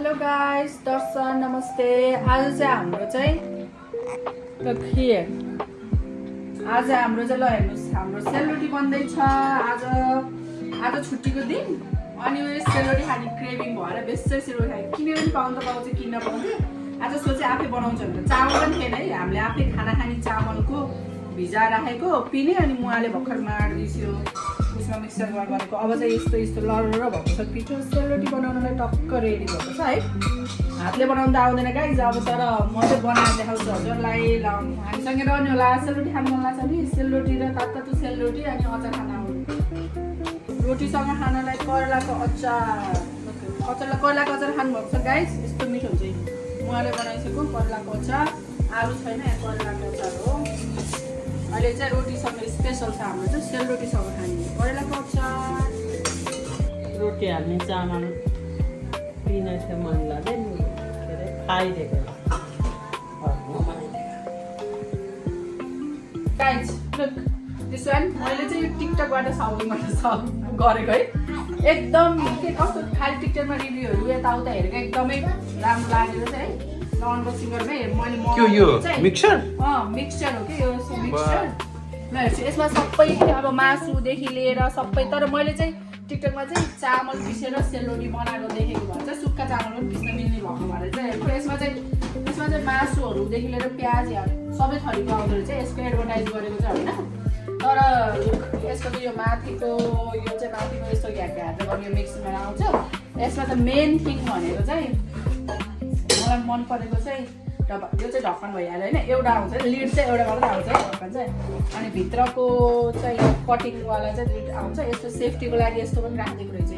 Hello guys, दर्शन नमस्ते। आज चाहिँ हाम्रो चाहिँ आज हाम्रो चाहिँ ल हेर्नुहोस्, हाम्रो सेलरोटी बन्दैछ। आज छुट्टीको दिन अनि यो सेलरोटी खाने क्रेभिङ भएर बेसै सेलरोटी खाने किनेर पनि पाउनु त पाउँछ, किन्न पाउँछ। आज सोचे आफै बनाउँछु भनेर चामल पनि थिएन है, हामीले आफै खाना खाने चामलको भिजा राखेको पिने अनि मुवाले भर्खर माडिदियो उसमा मिक्सर गरेको। अब चाहिँ यस्तो लरर भएको छ पिठो। सेलरोटी बनाउनलाई टक्क रेडी भएको छ है। हातले बनाउनु त आउँदैन गाइस, अब तर म चाहिँ बनाएर देखाउँछु हजुरलाई। हामीसँगै रहने होला। सेलरोटी खानु मन लाग्छ नि, सेलरोटी र तातो सेलरोटी अनि अचार खान आउनु। रोटीसँग खानलाई करेलाको अचार, करेलाको अचार खानुभएको छ गाइस, यस्तो मिठो हुन्छ। उहाँले बनाइसकेको करेलाको अचार, आलु छैन, करेलाको अचार हो। अहिले चाहिँ रोटीसँग स्पेसल छ हाम्रो चाहिँ सेलरोटीसँग खाने करेलाको अचार। रोटी हाल्ने चामल पिना चाहिँ मन लाग्यो नि, के अरे खाइदिएको गाइस लुक दिस वान। मैले चाहिँ यो टिकटकबाट साउन्ड गरेको है। एकदम के कस्तो खालि टिकटकमा रिभ्यूहरू यताउता हेरेको एकदमै राम्रो लागेको चाहिँ है। अनबक्सिङरमै मैले मिक्सचर मिक्सचर हो कि यो मिक्सचर। ल हेर्छु यसमा सबै अब मासुदेखि लिएर सबै। तर मैले चाहिँ टिकटकमा चाहिँ चामल पिसेर सेलरोटी बनाएको देखेको भएर चाहिँ सुक्खा चामल पनि पिस्न मिल्ने भएको भएर चाहिँ यसमा चाहिँ मासुहरूदेखि लिएर प्याज सबै थरीको आउँदो रहेछ। यसको एडभर्टाइज गरेको चाहिँ होइन, तर यसको चाहिँ यो माथिको यस्तो हातले गर्ने यो मिक्समा आउँछ। यसमा चाहिँ मेन थिङ भनेको चाहिँ मलाई मन परेको चाहिँ यो चाहिँ ढक्कन भइहाल्यो होइन। एउटा आउँछ लिड चाहिँ एउटा मात्रै आउँछ ढक्कन चाहिँ, अनि भित्रको चाहिँ कटिङवाला चाहिँ दुईवटा आउँछ। यस्तो सेफ्टीको लागि यस्तो पनि राखिदिएको रहेछ।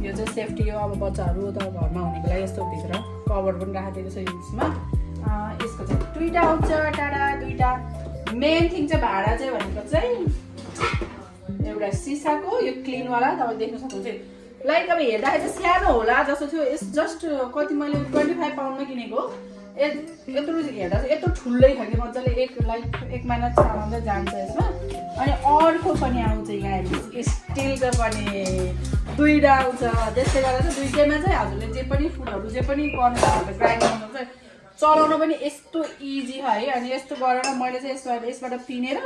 यो चाहिँ सेफ्टी हो, अब बच्चाहरू त घरमा हुनेको लागि यस्तो भित्र कभर पनि राखिदिएको छ यसमा। यसको चाहिँ दुईवटा आउँछ, टाढा दुईवटा। मेन थिङ चाहिँ भाँडा चाहिँ भनेको चाहिँ एउटा सिसाको यो क्लिनवाला, तपाईँ देख्न सक्नुहुन्छ। लाइक अब हेर्दाखेरि चाहिँ सानो होला जस्तो थियो। यस जस्ट कति मैले 25 पाउन्डमा किनेको। यत्रो हेर्दा चाहिँ यत्रो ठुलै खालको मजाले एक महिना चलाउँदा जान्छ यसमा। अनि अर्को पनि आउँछ यहाँ स्टिलको पनि दुईवटा आउँछ। त्यसले गर्दा चाहिँ दुईटैमा चाहिँ हजुरले जे पनि फुडहरू जे पनि गर्नु सक्नुहुन्छ, ग्राइन्ड गर्नु चाहिँ चलाउनु पनि यस्तो इजी है। अनि यस्तो गरेर मैले चाहिँ यसबाट पिनेर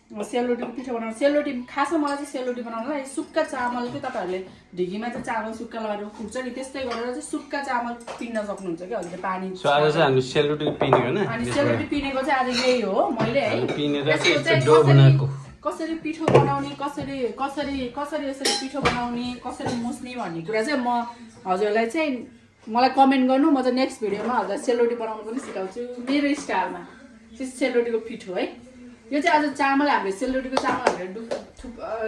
सेलरोटीको पिठो बनाउनु। सेलरोटी खासमा मलाई चाहिँ सेलरोटी बनाउनुलाई सुक्खा चामलकै तपाईँहरूले ढिकीमा चाहिँ चामल सुक्खा लगाएर फुट्छ नि, त्यस्तै गरेर चाहिँ सुक्खा चामल पिन्न सक्नुहुन्छ कि हजुरले पानी। आज चाहिँ हामी सेलरोटी पिनेको हैन। अनि सेलरोटी पिनेको चाहिँ आज यही हो मैले है। कसरी पिठो बनाउने, कसरी यसरी पिठो बनाउने, कसरी मुस्ने भन्ने कुरा चाहिँ म हजुरलाई चाहिँ मलाई कमेन्ट गर्नु। म चाहिँ नेक्स्ट भिडियोमा हजुरलाई सेलरोटी बनाउनु पनि सिकाउँछु मेरो स्टाइलमा। सेलरोटीको पिठो है यो चाहिँ। आज चामल हामीले सेलरोटीको चामल हामीले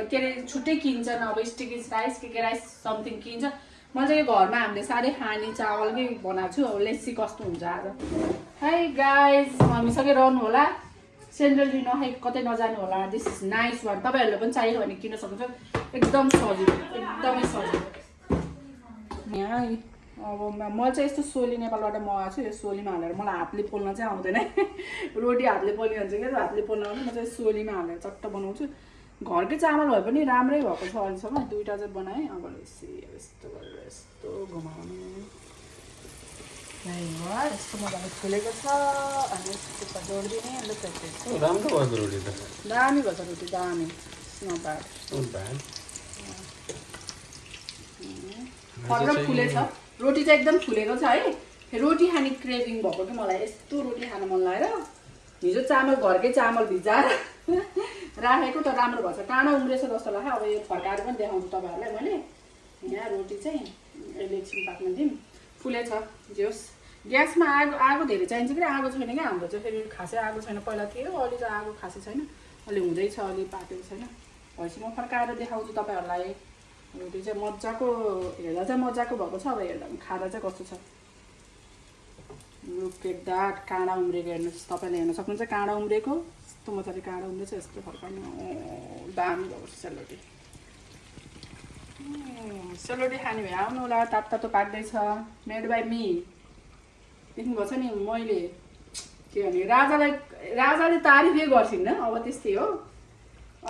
के अरे छुट्टै किन्छन्। अब स्टिकी राइस के राइस समथिङ किन्छ। म चाहिँ यो घरमा हामीले साह्रै खाने चावलकै बनाएको छु। अब लेसी कस्तो हुन्छ आज है गाइज, हामीसँगै रहनु होला। सेलरोटी नखाइ कतै नजानु होला। This is nice one. तपाईँहरूले पनि चाहियो भने किन्न सक्नुहुन्छ। एकदम सजिलो, एकदमै सजिलो। यहाँ अब म चाहिँ यस्तो सोली नेपालबाट मगाएको छु। यो सोलीमा हालेर मलाई हातले पोल्न चाहिँ आउँदैन। रोटी हातले पोल्ने हुन्छ क्या, हातले पोल्न आउँदैन। म चाहिँ सोलीमा हालेर चट्ट बनाउँछु। घरकै चामल भए पनि राम्रै भएको छ अहिलेसम्म। दुईवटा चाहिँ बनाएँ। अब यस्तो गरेर यस्तो घुमाउने यस्तो मजाले फुलेको छ। अनि यस्तो जोडिदिने राम्रो भयो रोटी त, दामी भयो रोटी, दामी फर्क फुलेछ। रोटी चाहिँ एकदम फुलेको छ है। रोटी खाने क्रेभिङ भएको कि मलाई यस्तो रोटी खान मन लागेर हिजो चामल घरकै चामल भिजाएर राखेको त राम्रो भएछ। टाढो उम्रेछ जस्तो लाग्यो। अब यो फर्काएर पनि देखाउँछु तपाईँहरूलाई मैले। यहाँ रोटी चाहिँ एकछिन पाक्न दिउँ। फुलेछ जे होस्। ग्यासमा आगो धेरै चाहिन्छ कि आगो छैन क्या हाम्रो चाहिँ। फेरि खासै आगो छैन, पहिला थियो अलि चाहिँ आगो खासै छैन, अलि हुँदैछ, अलि पाकेको छैन। भएपछि म फर्काएर देखाउँछु तपाईँहरूलाई। रोटी चाहिँ मजाको हेर्दा चाहिँ मजाको भएको छ। अब हेर्दा पनि खाँदा चाहिँ कस्तो छ। रुखेक दाट काँडा उम्रेको हेर्नुहोस्, तपाईँले हेर्न सक्नुहुन्छ। काँडा उम्रेको यस्तो मजाले काँडा उम्रेछ। यस्तो फर्काउनु दामी भएको छ सेलरोटी। सेलरोटी खाने भए आउनु होला। तातो पाक्दैछ। Made by me. देख्नुभएको छ नि मैले के भने राजाले तारिफै गर्छिन्। अब त्यस्तै हो।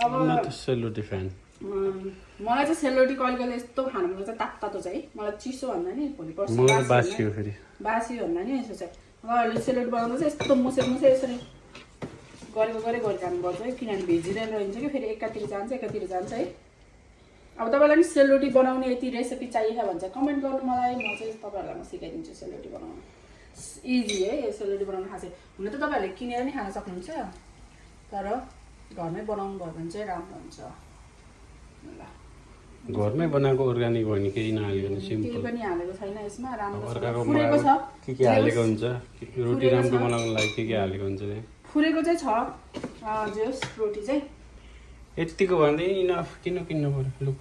अब सेलरोटी फ्यान मलाई चाहिँ सेलरोटी कहिले कहिले यस्तो खानु मन लाग्छ तातो चाहिँ मलाई चिसो भन्दा नि भोलि पर्सि मलाई बासी हो फेरि बासी भन्दा नि यसो चाहिँ अहिले सेलरोटी बनाउँदा चाहिँ यस्तो मुसे यसरी गरेको खानुपर्छ है किनभने भिजिरहेर रहन्छ कि फेरि एकातिर जान्छ है अब तपाईँलाई नि सेलरोटी बनाउने यति रेसिपी चाहियो भन्छ कमेन्ट गर्नु मलाई म चाहिँ तपाईँहरूलाई म सिकाइदिन्छु सेलरोटी बनाउनु इजी है सेलरोटी बनाउनु खासै हुन त तपाईँहरूले किनेर नि खान सक्नुहुन्छ तर घरमै बनाउनु भयो भने चाहिँ राम्रो हुन्छ घरमै बनाएको अर्ग्यानिक हो भने केही नहाल्यो भने सिम्पल केही पनि हालेको छैन यसमा राम्रो अर्काको फुरेको छ के हालेको हुन्छ रोटी राम्रो बनाउनको लागि के हालेको हुन्छ फुरेको चाहिँ छ जोस रोटी चाहिँ यतिको भन्दै इनफ किन किन्नु पर्यो लुक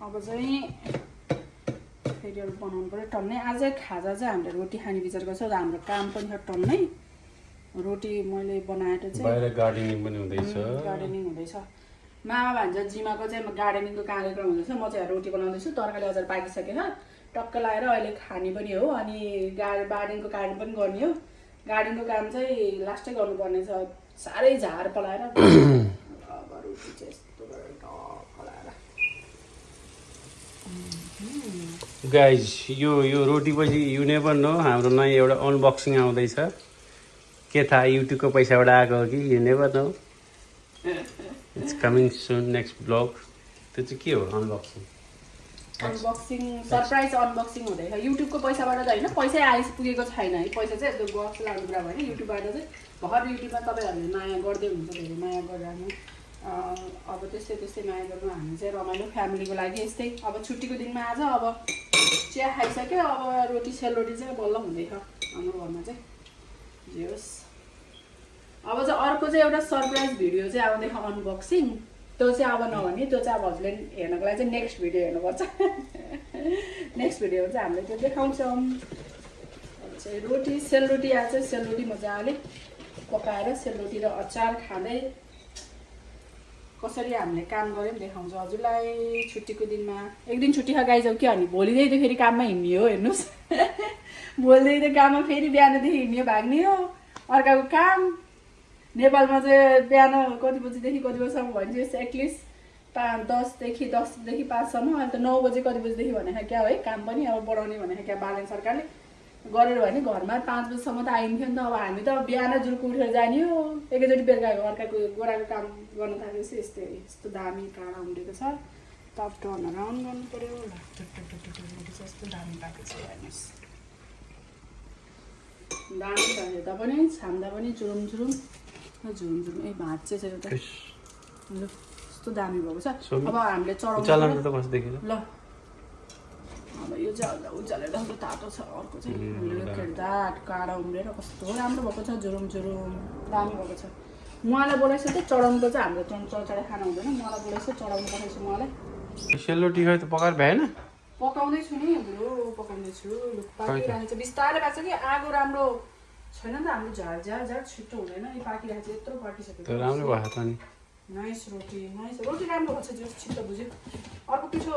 अब चाहिँ फेरि अरू बनाउनु पऱ्यो टन्नै आज खाजा चाहिँ हामीले रोटी खाने विचार गर्छ र हाम्रो काम पनि छ टन्नै रोटी मैले बनाएर चाहिँ बाहिर गार्डनिङ पनि हुँदैछ मामा भन्छ जिमाको चाहिँ गार्डनिङको कार्यक्रम हुँदैछ म चाहिँ रोटी बनाउँदैछु तरकारी अचार पाकिसकेर टक्क लगाएर अहिले खाने पनि हो अनि गार्डनिङको काम पनि गर्ने हो गार्डनिङको काम चाहिँ लास्टै गर्नुपर्ने छ साह्रै झार पलाएर अब रोटी चाहिँ यस्तो गरेर फलाएर गाइज यो रोटी पछि यु नेभर नो हाम्रो नयाँ एउटा अनबक्सिङ आउँदैछ के थाहा युट्युबको पैसाबाट आएको हो कि you never know it's coming soon next blog त्यो चाहिँ के हो अनबक्सिङ सरप्राइज अनबक्सिङ हुँदैछ युट्युबको पैसाबाट त होइन पैसै आइपुगेको छैन है पैसा चाहिँ यस्तो गफ लाउने कुरा भयो युट्युबबाट चाहिँ भर्खर युट्युबमा तपाईँहरूले माया गर्दै हुनुहुन्छ धेरै माया गरिरहनु अब त्यस्तै माया गर्नु हामी चाहिँ रमाइलो फ्यामिलीको लागि यस्तै अब छुट्टीको दिनमा आज अब चिया खाइसक्यो अब सेलरोटी चाहिँ बल्ल हुँदैछ हाम्रो घरमा चाहिँ जे होस् अब चाहिँ अर्को चाहिँ एउटा सरप्राइज भिडियो चाहिँ आउँदैछ अनबक्सिङ त्यो चाहिँ अब नभने त्यो चाहिँ अब हजुरले हेर्नको लागि चाहिँ नेक्स्ट भिडियो हेर्नुपर्छ नेक्स्ट भिडियो चाहिँ हामीले त्यो देखाउँछौँ चाहिँ रोटी सेलरोटी आज चाहिँ सेलरोटी मजाले पकाएर सेलरोटी र अचार खाँदै कसरी हामीले काम गऱ्यौँ देखाउँछ हजुरलाई छुट्टीको दिनमा एक दिन छुट्टी खाइजाउँ के भने भोलिदेखि फेरि काममा हिँड्ने हो हेर्नुहोस् भोलिदेखि काममा फेरि बिहानदेखि हिँड्ने भाग्ने हो अर्काको काम नेपालमा चाहिँ बिहान कति बजीदेखि कति बजीसम्म भन्छ एटलिस्ट 10देखि 5सम्म अहिले त 9 बजी कति बजीदेखि भनेको क्या है काम पनि अब बढाउने भनेको क्या बालन सरकारले गरेर भने घरमा 5 बजीसम्म त आइन्थ्यो नि त अब हामी त बिहान जुल्को उठेर जाने हो एकैचोटि बेलुका अर्काको गोराको काम गर्न थालेपछि यस्तो दामी काँडा उम्रेको छ टप टर्न राउन्ड गर्नु पर्यो यस्तो दामी पाएको छ हेर्नुहोस् दामी छ हेर्दा पनि छाम्दा पनि जुरुम ए भात चाहिँ एउटा यस्तो दामी भएको छ अब हामीले चढाउनु ल अब यो चाहिँ उज्यालेर तातो छ अर्को चाहिँ खेल्दा काँडा उम्रेर कस्तो राम्रो भएको छ जुरुम दामी भएको छ उहाँलाई बोलाइछ त चढाउनु त चाहिँ हाम्रो चढाइ खाना हुँदैन मलाई बोलाइछ चढाउनु पठाइछु उहाँलाई सेलरोटी खै त पकाएर भएन पकाउँदैछु नि हाम्रो पकाउँदैछु पाकिरहेको छ बिस्तारै भएको छ कि आगो राम्रो छैन नि त हाम्रो झार छिटो हुँदैन यो पाकिरहेको छ यत्रो पाकिसक्यो राम्रो भएको छ नि नाइस रोटी राम्रो भएको छ जो छिटो बुझ्यो अर्को पिछो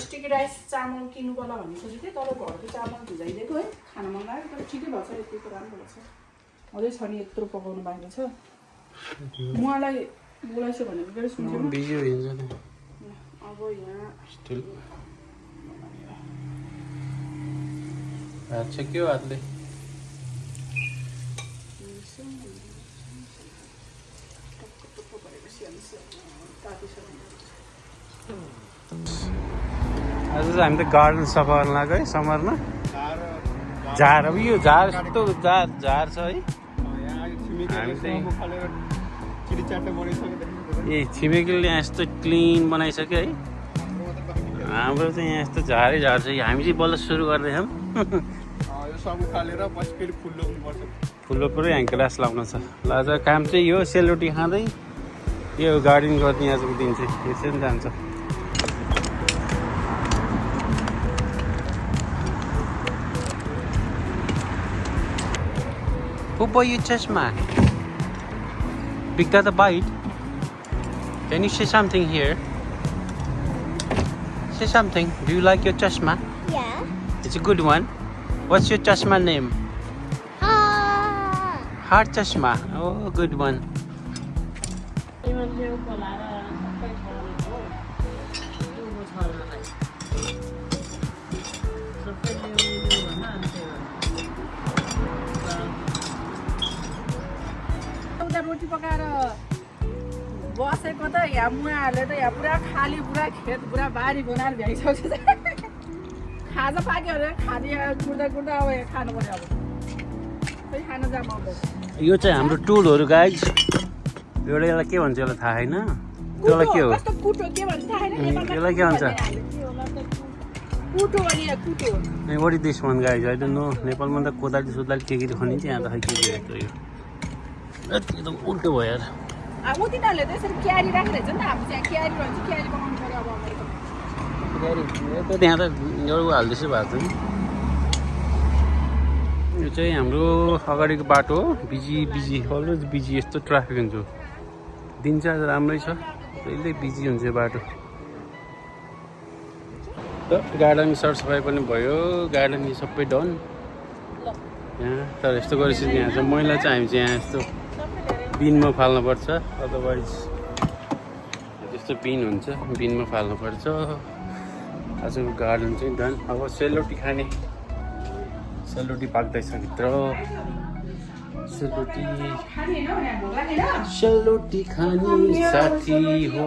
स्टिकी राइस चामल किन्नु पर्ला भन्ने सोचेको थिएँ तर घरको चामल भिजाइदिएको है खाना मन लाग्यो तर ठिकै भएको छ यतिको राम्रो भएको छ अझै छ नि यत्रो पकाउनु बाँकी छ उहाँलाई बोलाइछु भनेको फेरि सुन्थ्यो बिजी हुन्छ नि अब यहाँ अच्छा के हो हातले आज चाहिँ हामी त गार्डन सफा गर्न लाग्यो है समरमा झार अब यो झार यस्तो झार छ है ए छिमेकीले यहाँ यस्तो क्लिन बनाइसक्यो है हाम्रो चाहिँ यहाँ यस्तो झारै झार छ हामी चाहिँ बल्ल सुरु गर्दैछौँ फुल पुरै ह्याङ क्लास लाउनु छ ल आज काम चाहिँ यो सेलरोटी खाँदै यो गार्डनिङ गर्ने आजको दिन चाहिँ यसरी पनि जान्छ Who bought you chashma? Big Dada bite? Can you say something here? Say something. Do you like your chashma? Yeah. It's a good one. What's your chashma name? hard chashma. Oh, good one. रोटी पकाएर बसेको त यहाँ मुवाहरूले त यहाँ पुरा खाली पुरा खेत पुरा बारी बनाएर भ्याइसक्छ खाजा पाक्यो भने खाने कुर्दा कुर्दा अब यहाँ खानु पर्यो अब खै खान जाम आउँदैछ यो चाहिँ हाम्रो टुलहरू गाइज एउटा यसलाई के भन्छ यसलाई थाहा छैन त्यसलाई के हो कस्तो कुटो के भन्छ थाहा छैन नेपालमा यसलाई के भन्छ कुटो अनि कुटो what is this one guys I don't know नेपालमा त कोदाली सोदाली के खनिन्छ यहाँ त खै के हो यो एकदम उल्टो भयो यार अब तिनीहरूले त यसरी क्यारी राखिरहेछ नि त हाम्रो चाहिँ क्यारी भन्छ क्यारी बनाउनु पर्यो अब त्यहाँ त एउटा हाल्दैछ भएको छ यो चाहिँ हाम्रो अगाडिको बाटो हो बिजी अलवेज बिजी यस्तो ट्राफिक हुन्छ दिन चाहिँ आज राम्रै छ कहिल्यै बिजी हुन्छ यो बाटो गार्डन सरसफाइ पनि भयो गार्डन सबै डन यहाँ तर यस्तो गरेपछि यहाँ चाहिँ मैला चाहिँ हामी चाहिँ यहाँ यस्तो बिनमा फाल्नुपर्छ अदरवाइज त्यस्तो बिन हुन्छ बिनमा फाल्नुपर्छ आजको गार्डन चाहिँ डन अब सेलरोटी खाने सेलरोटी पाक्दैछ भित्र सेलरोटी खाने साथी हो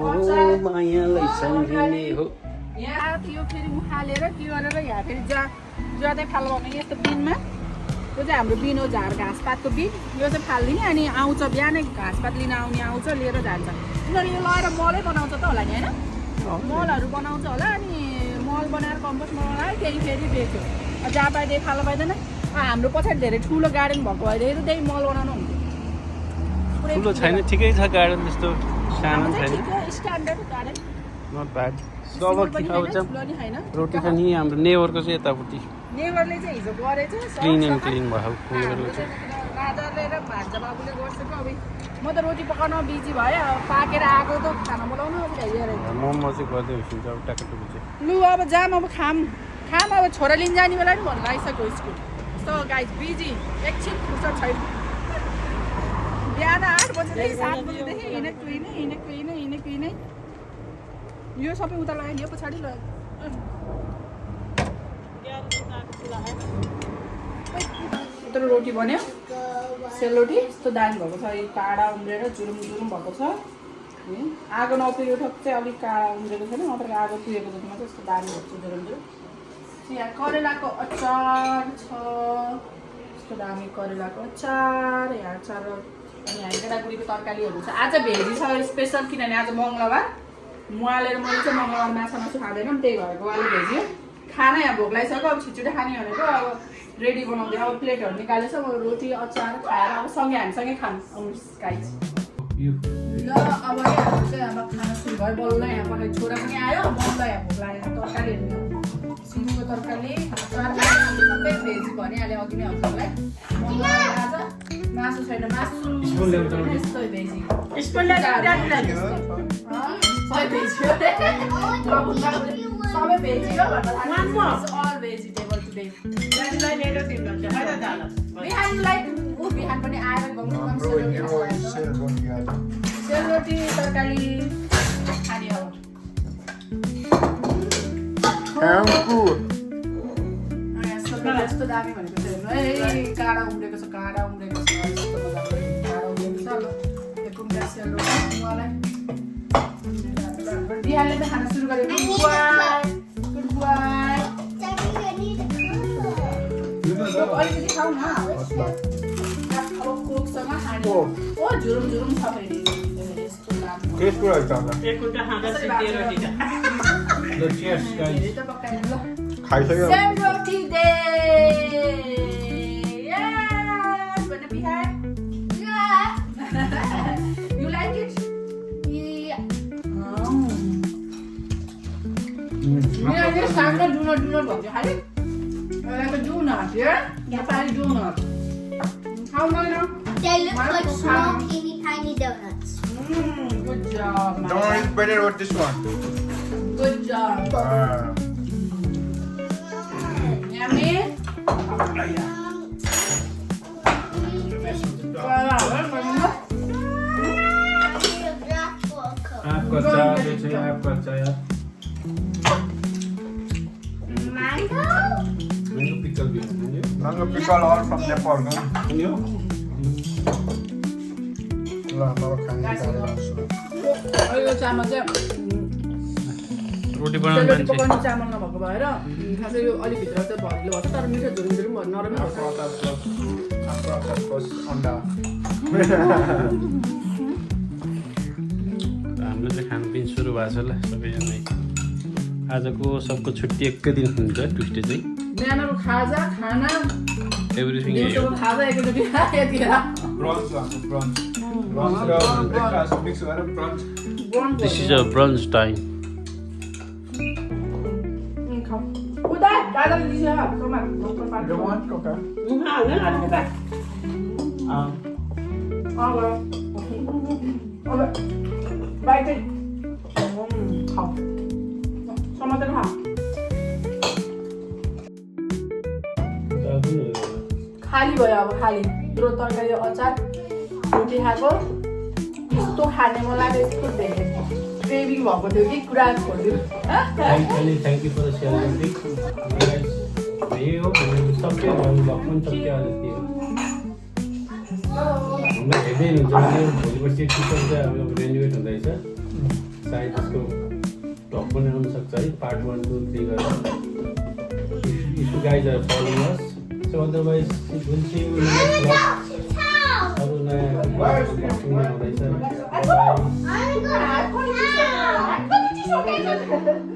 मायालाई सम्झिने हो यहाँ त्यो फेरि उखालेर के गरेर यहाँ फेरि ज्यादै फाल्नु यस्तो बिनमा यो चाहिँ हाम्रो बिन हो झार घाँसपातको बिन यो चाहिँ फालिदिने अनि आउँछ बिहानै घाँसपात लिन आउने आउँछ लिएर जान्छ उनीहरू यो लगाएर मलै बनाउँछ त होला नि होइन मलहरू बनाउँछ होला अनि मल बनाएर कम्पोस्ट मल बनाएर त्यही फेरि बेच्यो जहाँ पाए त्यही फाल्नु पाइँदैन हाम्रो पछाडि धेरै ठुलो गार्डन भएको भइदियो त्यही मल बनाउनु हुन्थ्यो ठुलो छैन ठिकै छ गार्डन त्यस्तो सानो छैन स्ट्यान्डर्ड गार्डन नट ब्याड अब चाहिँ रोटी खाने हाम्रो नेबरको चाहिँ यतापट्टि नेबरले चाहिँ हिजो गरेछ क्लिन एन्ड क्लिन भएको राजाले र भान्जा बाबुले गर्छ अब म त रोटी पकाउन बिजी भएँ पाकेर आएको त खाना बोलाउनु अब मोमो चाहिँ गर्दै हुन्छ अब टाकटुकी चाहिँ लु अब जाम अब खाम अब छोरा लिन जाने बेला नि भन्नु आइसक्यो स्कुल सो गाइज बिजी एकछिन फुर्सद छैन बिहान 8 बजेदेखि 7 बजेदेखि हिँडेको हिँडै यो सबै उता लगायो यो पछाडि लगायो यत्रो रोटी बन्यो सेलरोटी यस्तो दामी भएको छ काँडा उम्रेर जुरुम भएको छ आगो नपुगेको ठक्क चाहिँ अलिक काँडा उम्रेको छैन नत्र आगो पुगेको जतिमा चाहिँ यस्तो दामी भएको छ जुरुम यहाँ करेलाको अचार छ यस्तो दामी करेलाको अचार यहाँ अचार अनि यहाँ गेडागुडीको तरकारीहरू छ आज भेजी छ स्पेसल किनभने आज मङ्गलबार मैले चाहिँ मङ्गलबार माछा खाँदैनौँ त्यही भएर उहाँले भेज्यो खाना यहाँ भोक लागिसक्यो अब छिटो खाने भनेको अब रेडी बनाउँदै अब प्लेटहरू निकालेछ अब रोटी अचार खाएर अब सँगै हामीसँगै खानु आउनुहोस् गाइज ल अब हाम्रो चाहिँ अब खाना सुरु भयो बल्ल यहाँ पकाइ छोरा पनि आयो बल्ल यहाँ भोक लागेर तरकारीहरू सिमीको तरकारी सबै भेज भनिहालेँ अघि नै हजुरलाई आज मासु छैन मासु यस्तो भेजी सबै भेजी हो अल भेजिटेबल टुडे बिहानलाई बिहान पनि आएर सेलरोटी तरकारी खाने अब यस्तो दामी भनेको चाहिँ काँडा उम्रेको छ काँडा उम्रेको छ यस्तो मजाले काँडा उम्रेको छ यो कुम्टा सेलरोटी मलाई बिहानले त खाना सुरु गरेको गुड बाई अलिकति खाऊ न अब कोकसँग खाने ओ झुरुम छ फेरि यस्तो Selroti day! Yes! Wanna be here? Yeah! You like it? Yeah. This time do not want you have it? I like a donut, yeah? Nepali donut. How long now? They look like small, teeny, tiny donuts. Good job, man. Don't worry, it's better with this one. Good job. Yummy? आपको अचार जो चाहिए आपको अचार Mango? Mango pickle भी है Mango pickle all from Nepal. No? यो ल अब खाने खाएर आउँछु। यो चामल चाहिँ रोटी बनाउनु सेलरोटी मान्छे पकाउने चामल नभएको भएर खासै यो अलिक भित्र चाहिँ भरिलो भएको छ तर मिठो झुरुङ झुरुङ भयो नरमै भएको छ। After plus अन्डा। हाम्रो चाहिँ खानपिन सुरु भएको छ ल सबैजना आजको सबको छुट्टी एकै दिन हुन्छ ट्युसडे चाहिँ बिहानको खाजा खाना एभ्रिथिङ दिउँसोको खाजा एकैचोटि यतिखेर Brunch हुन्छ brunch. Brunch र breakfast mix गरेर brunch. This is a brunch time उता दादाले दिन्छ टमाटर You want Coca? अब बाइक खाऊ टमाटर खा खाली भयो अब खाली द्रो तरकारी अचार रोटी खाएको यस्तो खाने मन लाग्यो यस्तो धेरै क्रेभिङ भएको थियो कि कुरा छोडिदियो थ्याङ्क यू फर सेलरोटी यही हो सबै भएको पनि सबै आज थियो हाम्रो हेर्दै हुन्छ भने भोलि पर्सि टिचर चाहिँ अब रेनोभेट हुँदैछ सायद त्यसको भ्लग पनि आउनु सक्छ है पार्ट 1 2 3 गरेर if you guys are following us so otherwise will see you in next vlog अरू नयाँ भ्लगिङ आउँदैछ I'm gonna